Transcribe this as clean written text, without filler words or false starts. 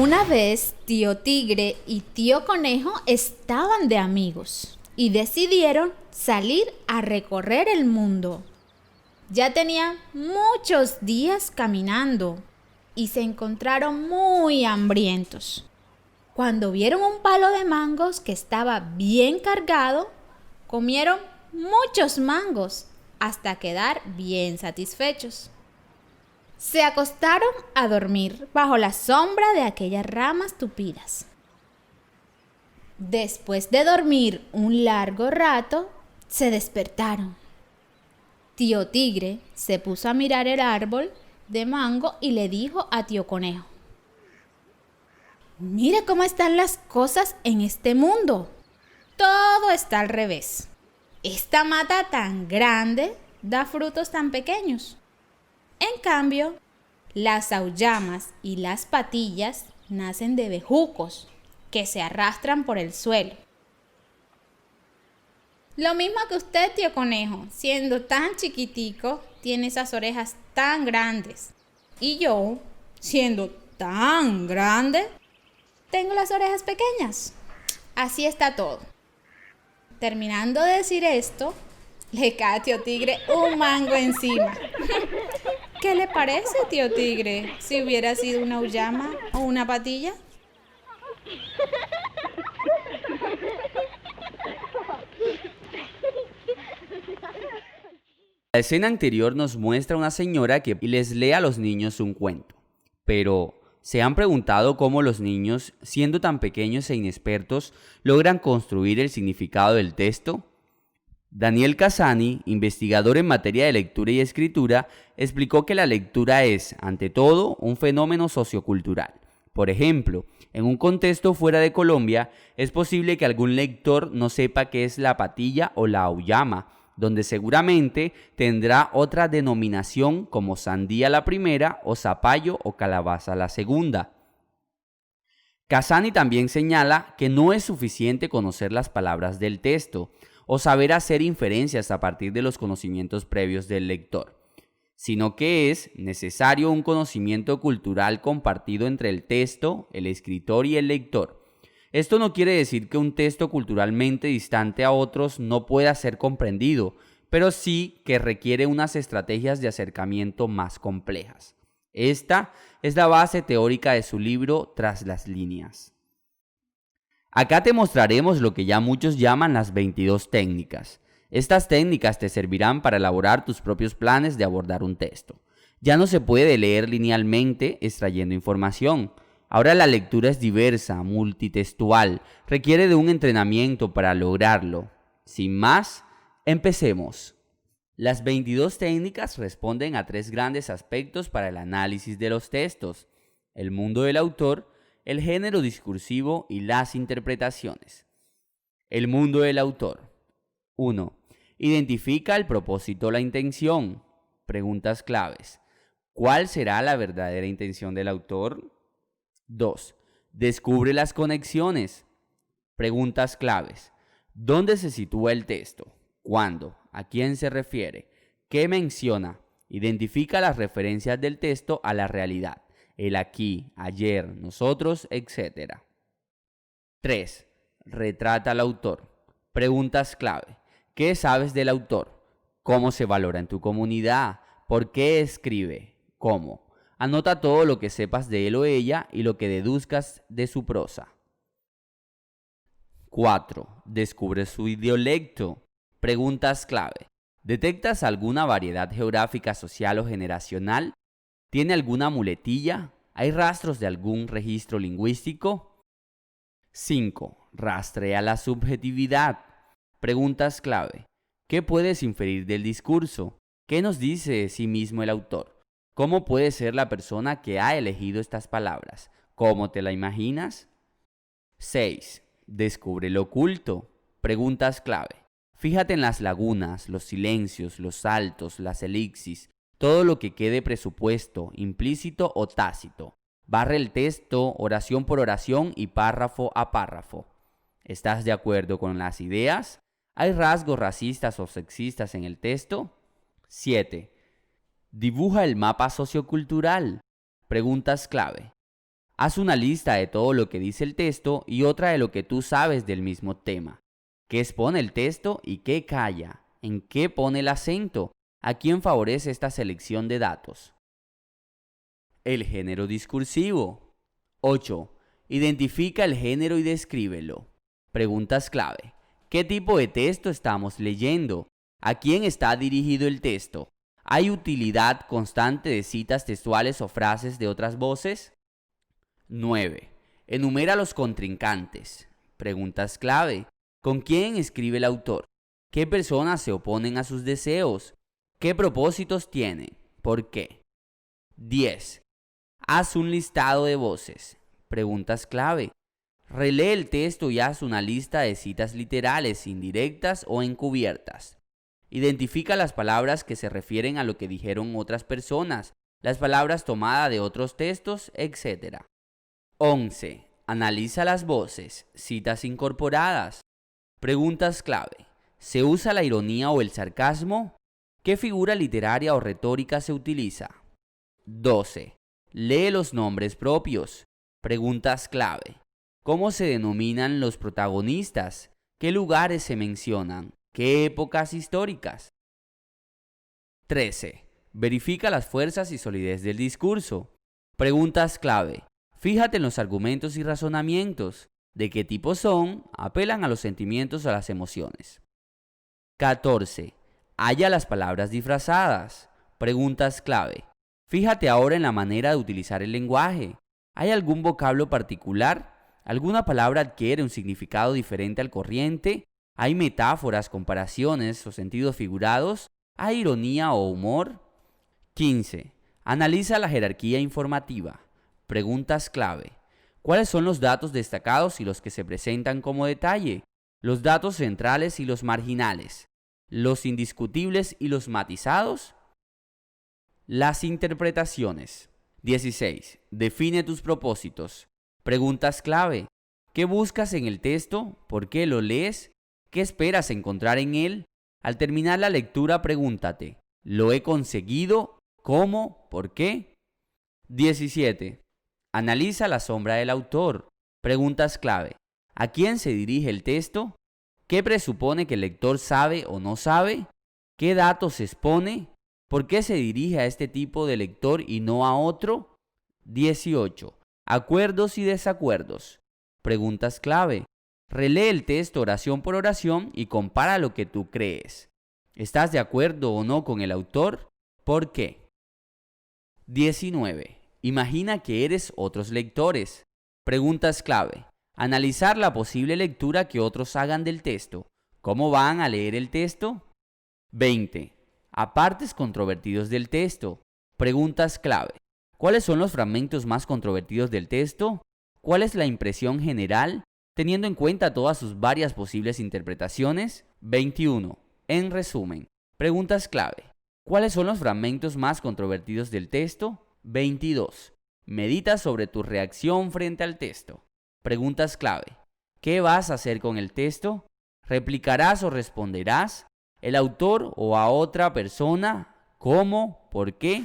Una vez tío Tigre y tío Conejo estaban de amigos y decidieron salir a recorrer el mundo. Ya tenían muchos días caminando y se encontraron muy hambrientos. Cuando vieron un palo de mangos que estaba bien cargado, comieron muchos mangos hasta quedar bien satisfechos. Se acostaron a dormir bajo la sombra de aquellas ramas tupidas. Después de dormir un largo rato, se despertaron. Tío Tigre se puso a mirar el árbol de mango y le dijo a tío Conejo: «Mire cómo están las cosas en este mundo. Todo está al revés. Esta mata tan grande da frutos tan pequeños. En cambio, las auyamas y las patillas nacen de bejucos que se arrastran por el suelo. Lo mismo que usted, tío Conejo, siendo tan chiquitico, tiene esas orejas tan grandes. Y yo, siendo tan grande, tengo las orejas pequeñas. Así está todo». Terminando de decir esto, le cae a tío Tigre un mango encima. ¿Qué le parece, tío Tigre, si hubiera sido una auyama o una patilla? La escena anterior nos muestra a una señora que les lee a los niños un cuento. Pero, ¿se han preguntado cómo los niños, siendo tan pequeños e inexpertos, logran construir el significado del texto? Daniel Cassani, investigador en materia de lectura y escritura, explicó que la lectura es, ante todo, un fenómeno sociocultural. Por ejemplo, en un contexto fuera de Colombia, es posible que algún lector no sepa qué es la patilla o la auyama, donde seguramente tendrá otra denominación como sandía la primera o zapallo o calabaza la segunda. Cassani también señala que no es suficiente conocer las palabras del texto o saber hacer inferencias a partir de los conocimientos previos del lector, sino que es necesario un conocimiento cultural compartido entre el texto, el escritor y el lector. Esto no quiere decir que un texto culturalmente distante a otros no pueda ser comprendido, pero sí que requiere unas estrategias de acercamiento más complejas. Esta es la base teórica de su libro Tras las líneas. Acá te mostraremos lo que ya muchos llaman las 22 técnicas. Estas técnicas te servirán para elaborar tus propios planes de abordar un texto. Ya no se puede leer linealmente extrayendo información. Ahora la lectura es diversa, multitextual, requiere de un entrenamiento para lograrlo. Sin más, empecemos. Las 22 técnicas responden a 3 grandes aspectos para el análisis de los textos: el mundo del autor, el género discursivo y las interpretaciones. El mundo del autor. 1. Identifica el propósito o la intención. Preguntas claves. ¿Cuál será la verdadera intención del autor? 2. Descubre las conexiones. Preguntas claves. ¿Dónde se sitúa el texto? ¿Cuándo? ¿A quién se refiere? ¿Qué menciona? Identifica las referencias del texto a la realidad, el aquí, ayer, nosotros, etc. 3. Retrata al autor. Preguntas clave. ¿Qué sabes del autor? ¿Cómo se valora en tu comunidad? ¿Por qué escribe? ¿Cómo? Anota todo lo que sepas de él o ella y lo que deduzcas de su prosa. 4. Descubre su idiolecto. Preguntas clave. ¿Detectas alguna variedad geográfica, social o generacional? ¿Tiene alguna muletilla? ¿Hay rastros de algún registro lingüístico? 5. Rastrea la subjetividad. Preguntas clave. ¿Qué puedes inferir del discurso? ¿Qué nos dice de sí mismo el autor? ¿Cómo puede ser la persona que ha elegido estas palabras? ¿Cómo te la imaginas? 6. Descubre lo oculto. Preguntas clave. Fíjate en las lagunas, los silencios, los saltos, las elipsis, todo lo que quede presupuesto, implícito o tácito. Barre el texto oración por oración y párrafo a párrafo. ¿Estás de acuerdo con las ideas? ¿Hay rasgos racistas o sexistas en el texto? 7. Dibuja el mapa sociocultural. Preguntas clave. Haz una lista de todo lo que dice el texto y otra de lo que tú sabes del mismo tema. ¿Qué expone el texto y qué calla? ¿En qué pone el acento? ¿A quién favorece esta selección de datos? El género discursivo. 8. Identifica el género y descríbelo. Preguntas clave. ¿Qué tipo de texto estamos leyendo? ¿A quién está dirigido el texto? ¿Hay utilidad constante de citas textuales o frases de otras voces? 9. Enumera los contrincantes. Preguntas clave. ¿Con quién escribe el autor? ¿Qué personas se oponen a sus deseos? ¿Qué propósitos tiene? ¿Por qué? 10. Haz un listado de voces. Preguntas clave. Relee el texto y haz una lista de citas literales, indirectas o encubiertas. Identifica las palabras que se refieren a lo que dijeron otras personas, las palabras tomadas de otros textos, etc. 11. Analiza las voces, citas incorporadas. Preguntas clave. ¿Se usa la ironía o el sarcasmo? ¿Qué figura literaria o retórica se utiliza? 12. Lee los nombres propios. Preguntas clave. ¿Cómo se denominan los protagonistas? ¿Qué lugares se mencionan? ¿Qué épocas históricas? 13. Verifica las fuerzas y solidez del discurso. Preguntas clave. Fíjate en los argumentos y razonamientos. ¿De qué tipo son? Apelan a los sentimientos o a las emociones. 14. Halla las palabras disfrazadas. Preguntas clave. Fíjate ahora en la manera de utilizar el lenguaje. ¿Hay algún vocablo particular? ¿Alguna palabra adquiere un significado diferente al corriente? ¿Hay metáforas, comparaciones o sentidos figurados? ¿Hay ironía o humor? 15. Analiza la jerarquía informativa. Preguntas clave. ¿Cuáles son los datos destacados y los que se presentan como detalle? Los datos centrales y los marginales. Los indiscutibles y los matizados. Las interpretaciones. 16. Define tus propósitos. Preguntas clave. ¿Qué buscas en el texto? ¿Por qué lo lees? ¿Qué esperas encontrar en él? Al terminar la lectura, pregúntate: ¿lo he conseguido? ¿Cómo? ¿Por qué? 17. Analiza la sombra del autor. Preguntas clave. ¿A quién se dirige el texto? ¿Qué presupone que el lector sabe o no sabe? ¿Qué datos expone? ¿Por qué se dirige a este tipo de lector y no a otro? 18. Acuerdos y desacuerdos. Preguntas clave. Relee el texto oración por oración y compara lo que tú crees. ¿Estás de acuerdo o no con el autor? ¿Por qué? 19. Imagina que eres otros lectores. Preguntas clave. Analizar la posible lectura que otros hagan del texto. ¿Cómo van a leer el texto? 20. Apartes controvertidos del texto. Preguntas clave. ¿Cuáles son los fragmentos más controvertidos del texto? ¿Cuál es la impresión general, teniendo en cuenta todas sus varias posibles interpretaciones? 21. En resumen, preguntas clave. ¿Cuáles son los fragmentos más controvertidos del texto? 22. Medita sobre tu reacción frente al texto. Preguntas clave. ¿Qué vas a hacer con el texto? ¿Replicarás o responderás? ¿El autor o a otra persona? ¿Cómo? ¿Por qué?